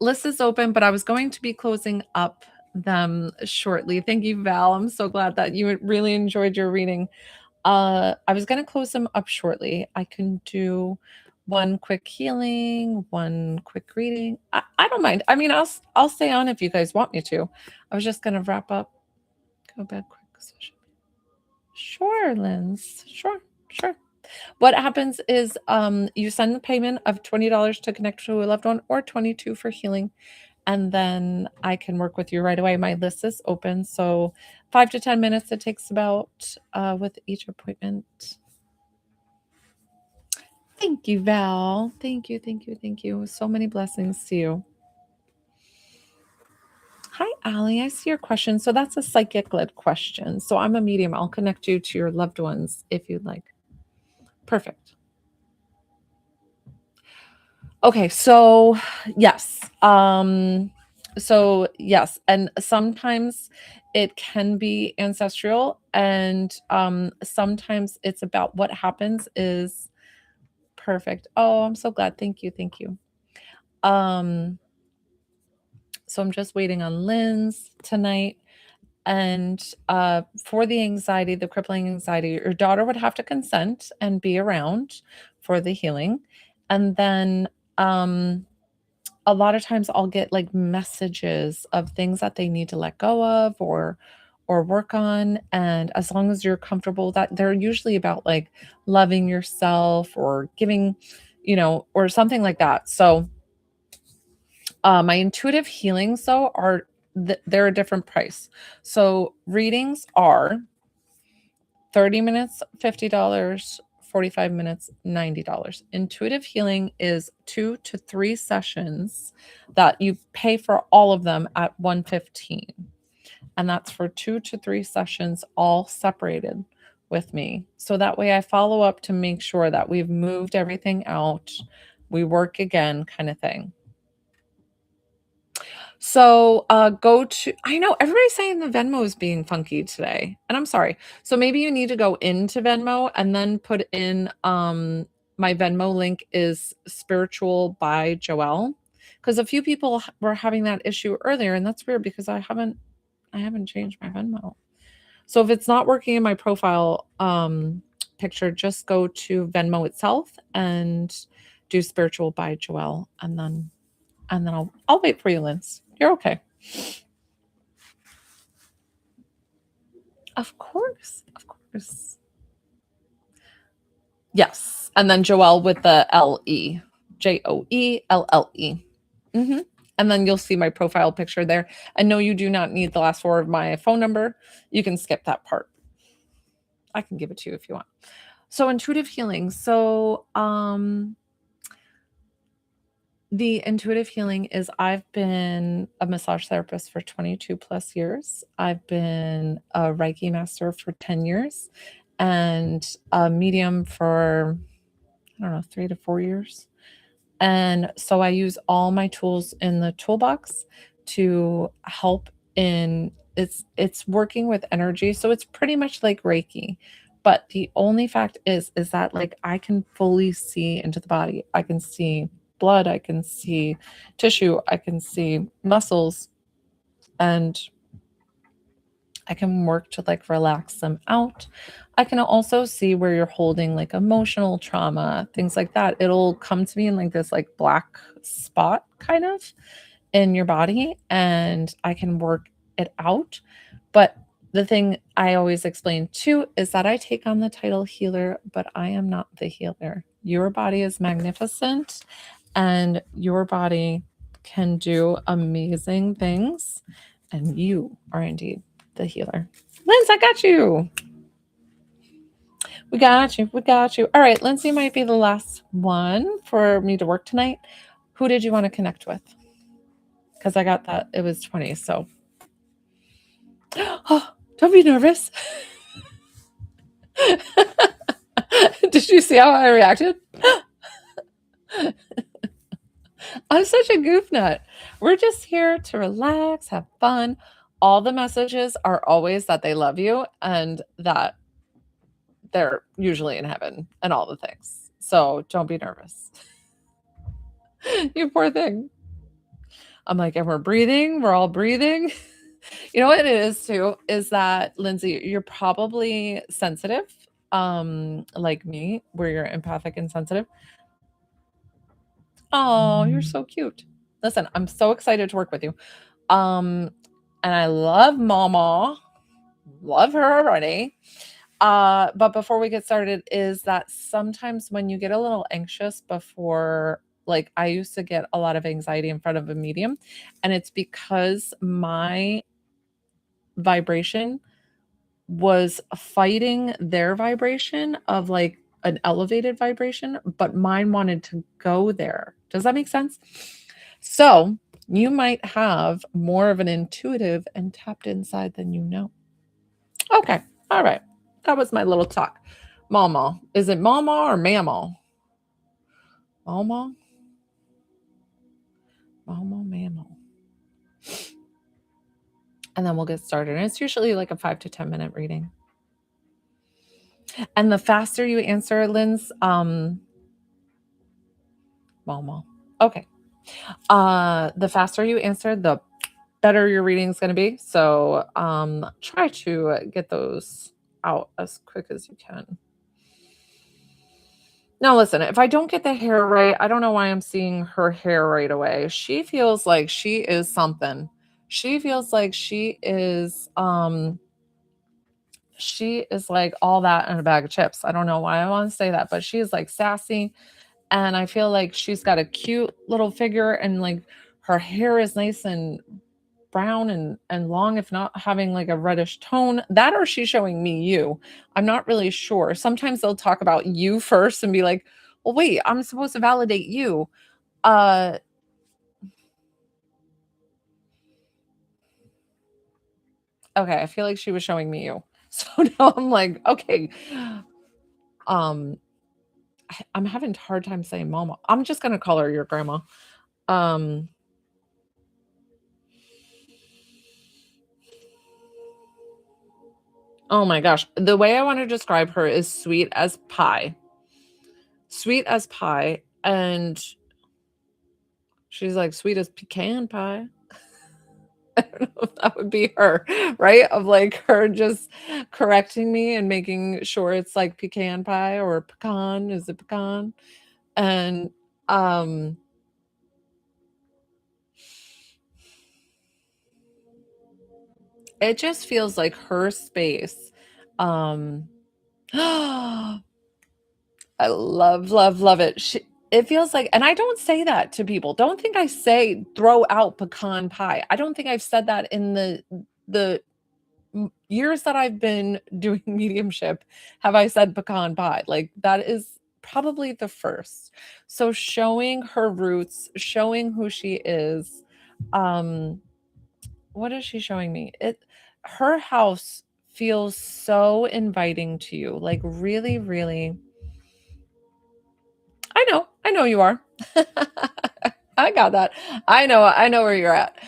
list is open, but I was going to be closing up them shortly. Thank you, Val. I'm so glad that you really enjoyed your reading. I was going to close them up shortly. I can do one quick healing, one quick reading. I don't mind. I mean, I'll stay on if you guys want me to. I was just going to wrap up. Go back quick. Sure, Linz. Sure. What happens is you send the payment of $20 to connect to a loved one or $22 for healing. And then I can work with you right away. My list is open. So 5 to 10 minutes it takes about with each appointment. Thank you, Val. Thank you. So many blessings to you. Hi, Allie. I see your question. So that's a psychic-led question. So I'm a medium. I'll connect you to your loved ones if you'd like. Perfect. Okay, so yes. So yes, and sometimes it can be ancestral, and sometimes it's about what happens is perfect. Oh, I'm so glad. Thank you. So I'm just waiting on Lynn's tonight. And for the anxiety, the crippling anxiety, your daughter would have to consent and be around for the healing. And then a lot of times I'll get like messages of things that they need to let go of or work on. And as long as you're comfortable, that they're usually about like loving yourself or giving, or something like that. So my intuitive healings though are they're a different price. So readings are 30 minutes, $50, 45 minutes, $90. Intuitive healing is 2 to 3 sessions that you pay for all of them at $115. And that's for 2 to 3 sessions, all separated with me. So that way I follow up to make sure that we've moved everything out, we work again, kind of thing. So go to, I know everybody's saying the Venmo is being funky today, and I'm sorry. So maybe you need to go into Venmo and then put in my Venmo link is Spiritual by Joelle, because a few people were having that issue earlier, and that's weird because I haven't changed my Venmo. So if it's not working in my profile picture, just go to Venmo itself and do Spiritual by Joelle, and then I'll wait for you, Linz. You're okay. Of course. Of course. Yes. And then Joelle with the L-E. Joelle. Mm-hmm. And then you'll see my profile picture there. And no, you do not need the last 4 of my phone number. You can skip that part. I can give it to you if you want. So intuitive healing. So the intuitive healing is I've been a massage therapist for 22 plus years. I've been a Reiki master for 10 years and a medium for, I don't know, 3 to 4 years. And so I use all my tools in the toolbox to help in it's working with energy. So it's pretty much like Reiki. But the only fact is that like I can fully see into the body. I can see blood, I can see tissue, I can see muscles, and I can work to like relax them out. I can also see where you're holding like emotional trauma, things like that. It'll come to me in like this like black spot kind of in your body, and I can work it out. But the thing I always explain too is that I take on the title healer, but I am not the healer. Your body is magnificent and your body can do amazing things, and you are indeed the healer. Linz, I got you. We got you. We got you. All right, Lindsay might be the last one for me to work tonight. Who did you want to connect with? Because I got that. It was 20, so. Oh, don't be nervous. Did you see how I reacted? I'm such a goof nut. We're just here to relax, have fun. All the messages are always that they love you and that they're usually in heaven and all the things. So don't be nervous. You poor thing. I'm like, and we're breathing. We're all breathing. You know what it is too, is that Lindsay, you're probably sensitive, like me, where you're empathic and sensitive. Oh, you're so cute. Listen, I'm so excited to work with you. And I love Mama. Love her already. But before we get started, is that sometimes when you get a little anxious before, like I used to get a lot of anxiety in front of a medium, and it's because my vibration was fighting their vibration of like an elevated vibration, but mine wanted to go there. Does that make sense? So you might have more of an intuitive and tapped inside than you know. Okay. All right. That was my little talk. Mama. Is it mama or mammal? Mama? Mama, mammal. And then we'll get started. And it's usually like a 5 to 10 minute reading. And the faster you answer, Linz, Mama. Okay. The faster you answer, the better your reading is going to be. So try to get those out as quick as you can. Now, listen, if I don't get the hair right, I don't know why I'm seeing her hair right away. She feels like she is something. She feels like she is like all that in a bag of chips. I don't know why I want to say that, but she is like sassy. And I feel like she's got a cute little figure, and like her hair is nice and brown and long, if not having like a reddish tone. That, or she's showing me you. I'm not really sure. Sometimes they'll talk about you first and be like, well, wait, I'm supposed to validate you. Okay, I feel like she was showing me you. So now I'm like, okay. I'm having a hard time saying mama. I'm just gonna call her your grandma. Um, oh my gosh. The way I want to describe her is sweet as pie. Sweet as pie. And she's like, sweet as pecan pie. I don't know if that would be her, right? Of like her just correcting me and making sure it's like pecan pie or pecan. Is it pecan? And um it just feels like her space. Um I love, love, love it. It feels like, and I don't say that to people. Don't think I say throw out pecan pie. I don't think I've said that in the years that I've been doing mediumship. Have I said pecan pie? Like that is probably the first. So showing her roots, showing who she is. Um, what is she showing me? Her house feels so inviting to you, like really, really. I know you are. I got that. I know where you're at.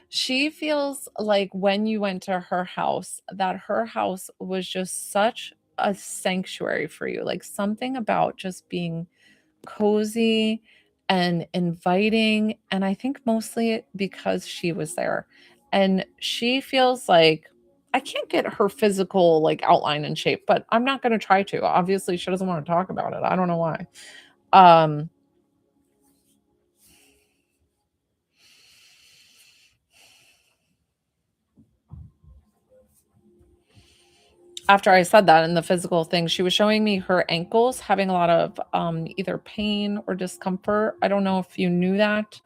She feels like when you went to her house, that her house was just such a sanctuary for you. Like something about just being cozy and inviting. And I think mostly because she was there. And she feels like I can't get her physical like outline and shape, but I'm not going to try to. Obviously, she doesn't want to talk about it. I don't know why. Um, After I said that in the physical thing, she was showing me her ankles having a lot of either pain or discomfort. I don't know if you knew that.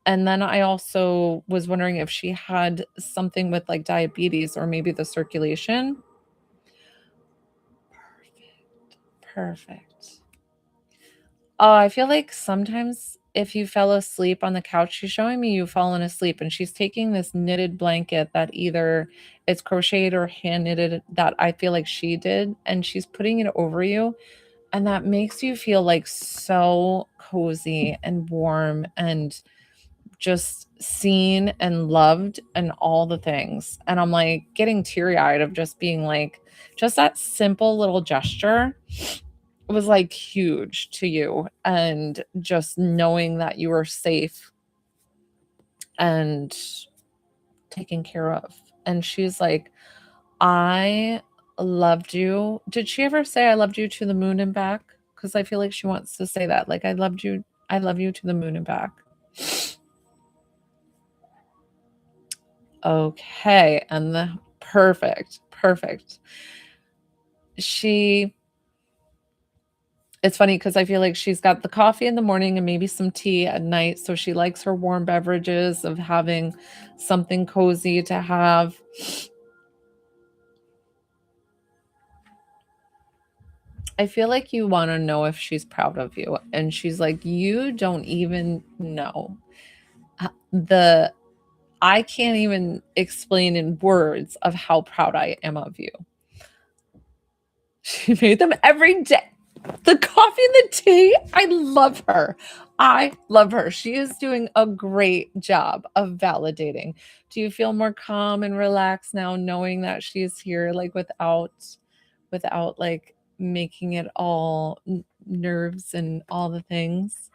And then I also was wondering if she had something with like diabetes or maybe the circulation. Perfect. Oh, I feel like sometimes if you fell asleep on the couch, she's showing me you've fallen asleep and she's taking this knitted blanket that either it's crocheted or hand knitted that I feel like she did, and she's putting it over you. And that makes you feel like so cozy and warm and just seen and loved and all the things. And I'm like getting teary eyed of just being like, just that simple little gesture was like huge to you. And just knowing that you were safe and taken care of. And she's like, I loved you. Did she ever say I loved you to the moon and back? Because I feel like she wants to say that. Like, I love you to the moon and back. Okay. And the perfect, perfect. It's funny because I feel like she's got the coffee in the morning and maybe some tea at night. So she likes her warm beverages of having something cozy to have. I feel like you want to know if she's proud of you. And she's like, you don't even know. The I can't even explain in words of how proud I am of you. She made them every day. The coffee and the tea, I love her. I love her. She is doing a great job of validating. Do you feel more calm and relaxed now knowing that she's here like without like making it all nerves and all the things?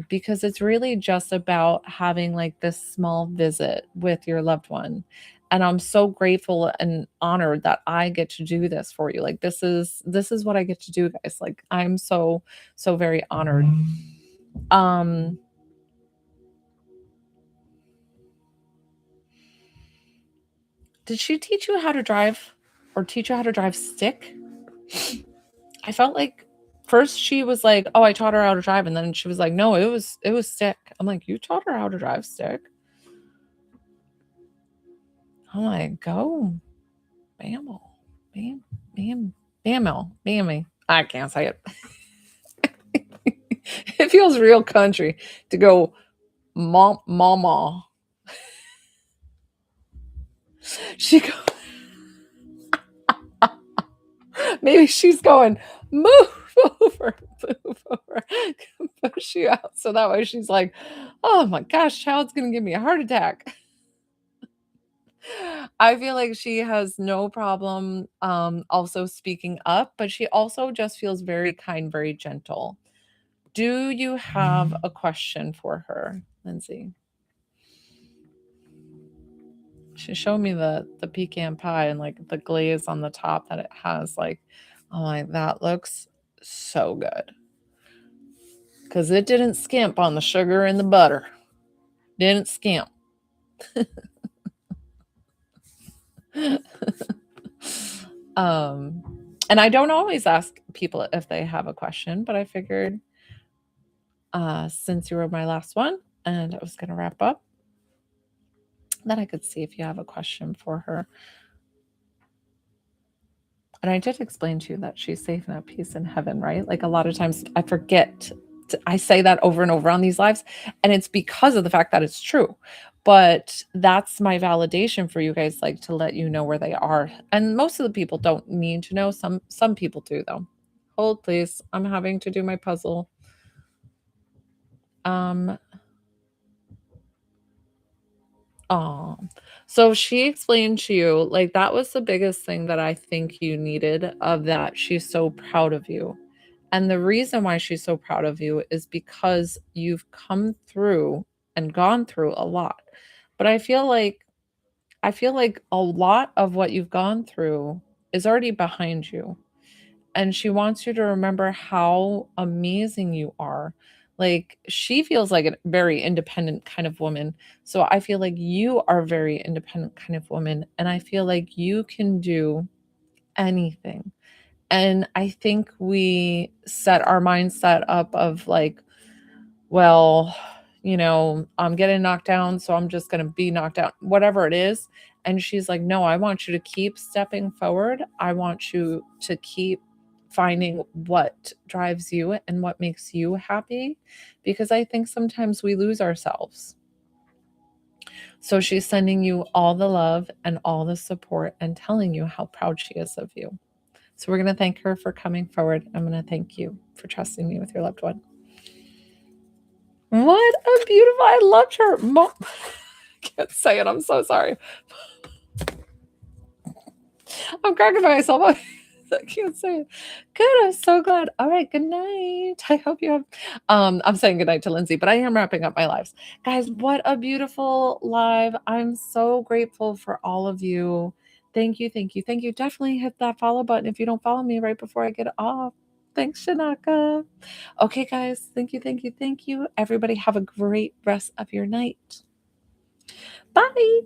Because it's really just about having like this small visit with your loved one. And I'm so grateful and honored that I get to do this for you. Like this is what I get to do, guys. Like I'm so so very honored. Um did she teach you how to drive or teach you how to drive stick? I felt like first she was like, "Oh, I taught her how to drive." And then she was like, "No, it was stick." I'm like, "You taught her how to drive stick?" I'm like, "Go, Bammo. Bam, bam, Bammo. Bammy." I can't say it. It feels real country to go mama. She go, maybe she's going, move over, push you out. So that way she's like, oh my gosh, child's gonna give me a heart attack. I feel like she has no problem also speaking up, but she also just feels very kind, very gentle. Do you have a question for her, Lindsay? She showed me the pecan pie and like the glaze on the top that it has. Like, I'm like, that looks so good. Because it didn't skimp on the sugar and the butter. Didn't skimp. And I don't always ask people if they have a question, but I figured since you were my last one and I was going to wrap up, that I could see if you have a question for her. And I did explain to you that she's safe and at peace in heaven, right? Like a lot of times I forget. I say that over and over on these lives, and it's because of the fact that it's true. But that's my validation for you guys, like to let you know where they are. And most of the people don't need to know. Some people do though. Hold please. I'm having to do my puzzle. So she explained to you, like, that was the biggest thing that I think you needed of that. She's so proud of you. And the reason why she's so proud of you is because you've come through and gone through a lot. But I feel like a lot of what you've gone through is already behind you. And she wants you to remember how amazing you are. Like she feels like a very independent kind of woman. So I feel like you are a very independent kind of woman. And I feel like you can do anything. And I think we set our mindset up of like, well, I'm getting knocked down, so I'm just going to be knocked out, whatever it is. And she's like, no, I want you to keep stepping forward. I want you to keep finding what drives you and what makes you happy, because I think sometimes we lose ourselves. So she's sending you all the love and all the support and telling you how proud she is of you. So we're going to thank her for coming forward. I'm going to thank you for trusting me with your loved one. What a beautiful, I loved her. I can't say it. I'm so sorry. I'm cracking myself up. I can't say it. Good. I'm so glad. All right. Good night. I hope you have. I'm saying good night to Lindsay, but I am wrapping up my lives. Guys, what a beautiful live. I'm so grateful for all of you. Thank you. Thank you. Thank you. Definitely hit that follow button if you don't follow me right before I get off. Thanks, Shanaka. Okay, guys. Thank you. Thank you. Thank you. Everybody have a great rest of your night. Bye.